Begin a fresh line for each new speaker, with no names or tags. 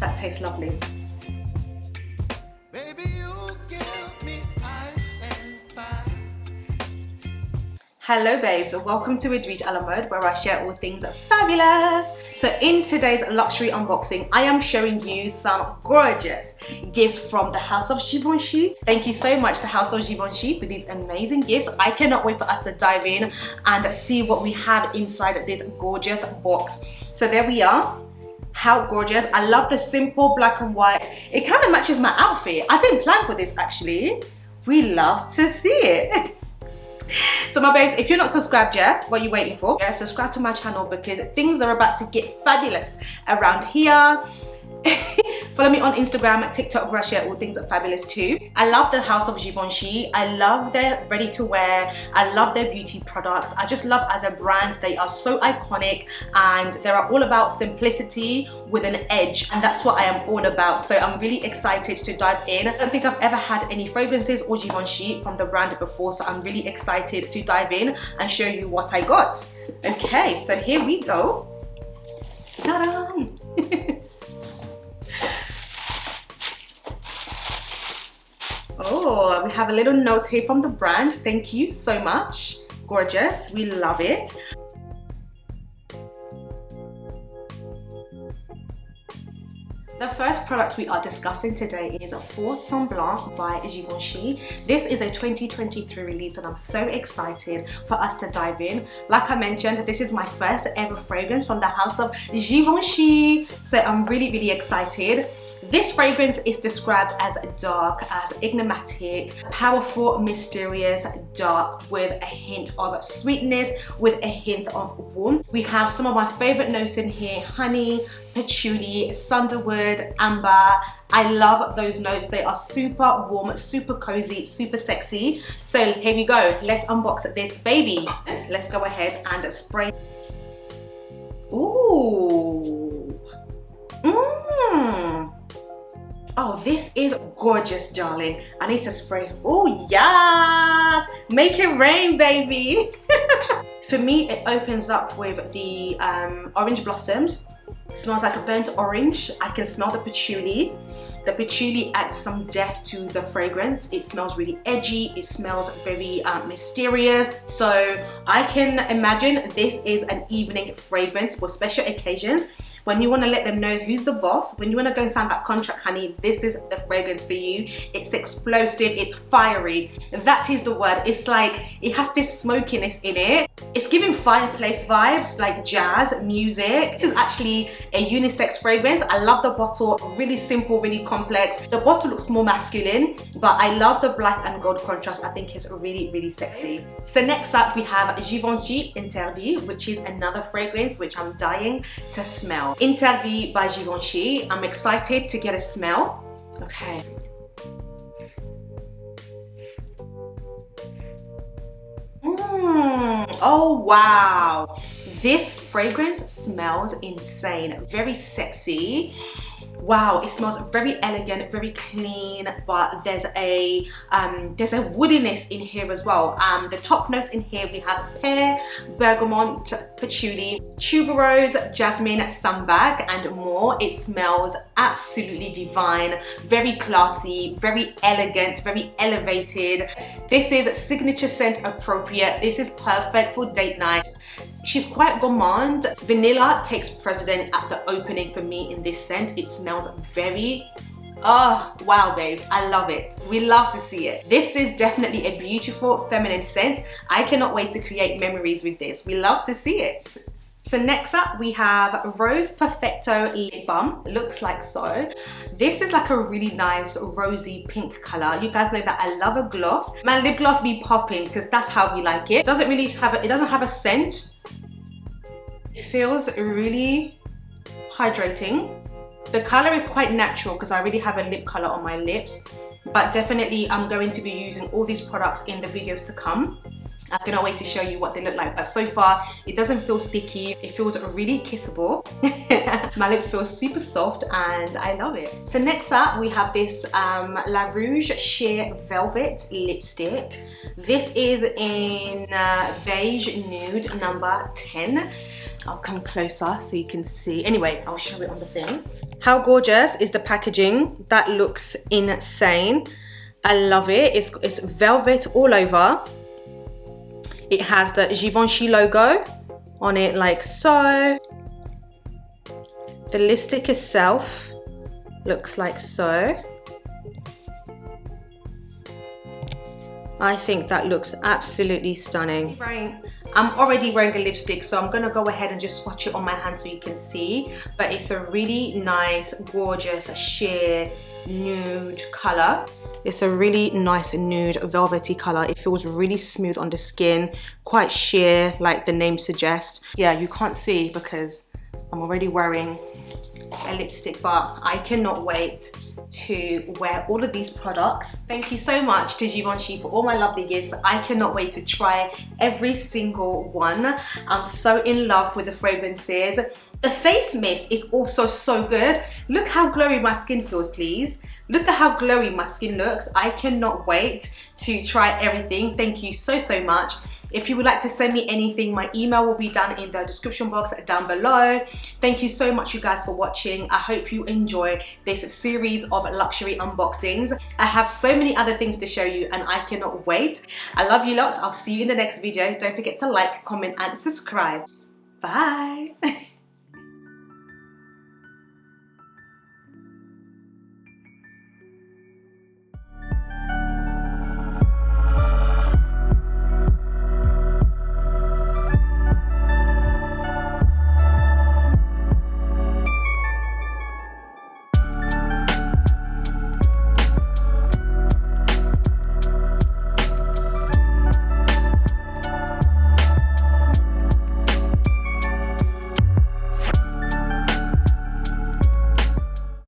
that tastes lovely. Hello babes, welcome to Edwigealamode, where I share all things fabulous. So in today's luxury unboxing, I am showing you some gorgeous gifts from the house of Givenchy. Thank you so much, the house of Givenchy, for these amazing gifts. I cannot wait for us to dive in and see what we have inside this gorgeous box. So there we are. How gorgeous. I love the simple black and white. It kind of matches my outfit. I didn't plan for this actually. We love to see it. So my babes, if you're not subscribed yet, what are you waiting for? Yeah, subscribe to my channel because things are about to get fabulous around here. Follow me on Instagram, TikTok, where I share all things fabulous too. I love the house of Givenchy. I love their ready to wear. I love their beauty products. I just love as a brand, they are so iconic and they are all about simplicity with an edge, and that's what I am all about. So I'm really excited to dive in. I don't think I've ever had any fragrances or Givenchy from the brand before, so I'm really excited to dive in and show you what I got. Okay, so here we go. Ta-da! Oh, we have a little note here from the brand. Thank you so much. Gorgeous. We love it. The first product we are discussing today is Faux Semblant by Givenchy. This is a 2023 release and I'm so excited for us to dive in. Like I mentioned, this is my first ever fragrance from the house of Givenchy. So I'm really excited. This fragrance is described as dark, as enigmatic, powerful, mysterious, dark with a hint of sweetness, with a hint of warmth. We have some of my favorite notes in here: honey, patchouli, sandalwood, amber. I love those notes. They are super warm, super cozy, super sexy. So here we go. Let's unbox this baby. Let's go ahead and spray. Ooh. Oh, this is gorgeous, darling. I need to spray. Oh, yes! Make it rain, baby. For me, it opens up with the orange blossoms. It smells like a burnt orange. I can smell the patchouli. The patchouli adds some depth to the fragrance. It smells really edgy. It smells very mysterious. So I can imagine this is an evening fragrance for special occasions. When you want to let them know who's the boss, when you want to go and sign that contract, honey, this is the fragrance for you. It's explosive, it's fiery. That is the word. It's like, it has this smokiness in it. It's giving fireplace vibes, like jazz, music. This is actually a unisex fragrance. I love the bottle, really simple, really complex. The bottle looks more masculine, but I love the black and gold contrast. I think it's really sexy. So next up, we have Givenchy Interdit, which is another fragrance which I'm dying to smell. Interdit by Givenchy. I'm excited to get a smell. Okay. Oh wow. This fragrance smells insane. Very sexy. Wow, it smells very elegant, very clean, but there's a woodiness in here as well. The top notes in here, we have pear, bergamot, patchouli, tuberose, jasmine, sambac, and more. It smells absolutely divine, very classy, very elegant, very elevated. This is signature scent appropriate. This is perfect for date night. She's quite gourmand. Vanilla takes precedent at the opening for me in this scent. It smells very, oh wow babes, I love it. We love to see it. This is definitely a beautiful feminine scent. I cannot wait to create memories with this. We love to see it. So next up we have Rose Perfecto Lip Balm. Looks like so. This is like a really nice rosy pink color. You guys know that I love a gloss. My lip gloss be popping because that's how we like it. It doesn't really have it doesn't have a scent. It feels really hydrating. The color is quite natural because I already have a lip color on my lips, but definitely I'm going to be using all these products in the videos to come. I cannot wait to show you what they look like, but so far it doesn't feel sticky. It feels really kissable. My lips feel super soft and I love it. So next up we have this La Rouge Sheer Velvet lipstick. This is in beige nude number 10. I'll come closer so you can see. Anyway, I'll show it on the thing. How gorgeous is the packaging? That looks insane. I love it. It's velvet all over. It has the Givenchy logo on it like so. The lipstick itself looks like so. I think that looks absolutely stunning. I'm already wearing a lipstick, so I'm gonna go ahead and just swatch it on my hand so you can see. But it's a really nice, gorgeous, sheer nude color. It's a really nice nude velvety color. It feels really smooth on the skin, quite sheer like the name suggests. Yeah, you can't see because I'm already wearing a lipstick, but I cannot wait to wear all of these products. Thank you so much to Givenchy for all my lovely gifts. I cannot wait to try every single one. I'm so in love with the fragrances. The face mist is also so good. Look how glowy my skin feels, please. Look at how glowy my skin looks. I cannot wait to try everything. Thank you so, so much. If you would like to send me anything, my email will be down in the description box down below. Thank you so much, you guys, for watching. I hope you enjoy this series of luxury unboxings. I have so many other things to show you and I cannot wait. I love you lots. I'll see you in the next video. Don't forget to like, comment and subscribe. Bye.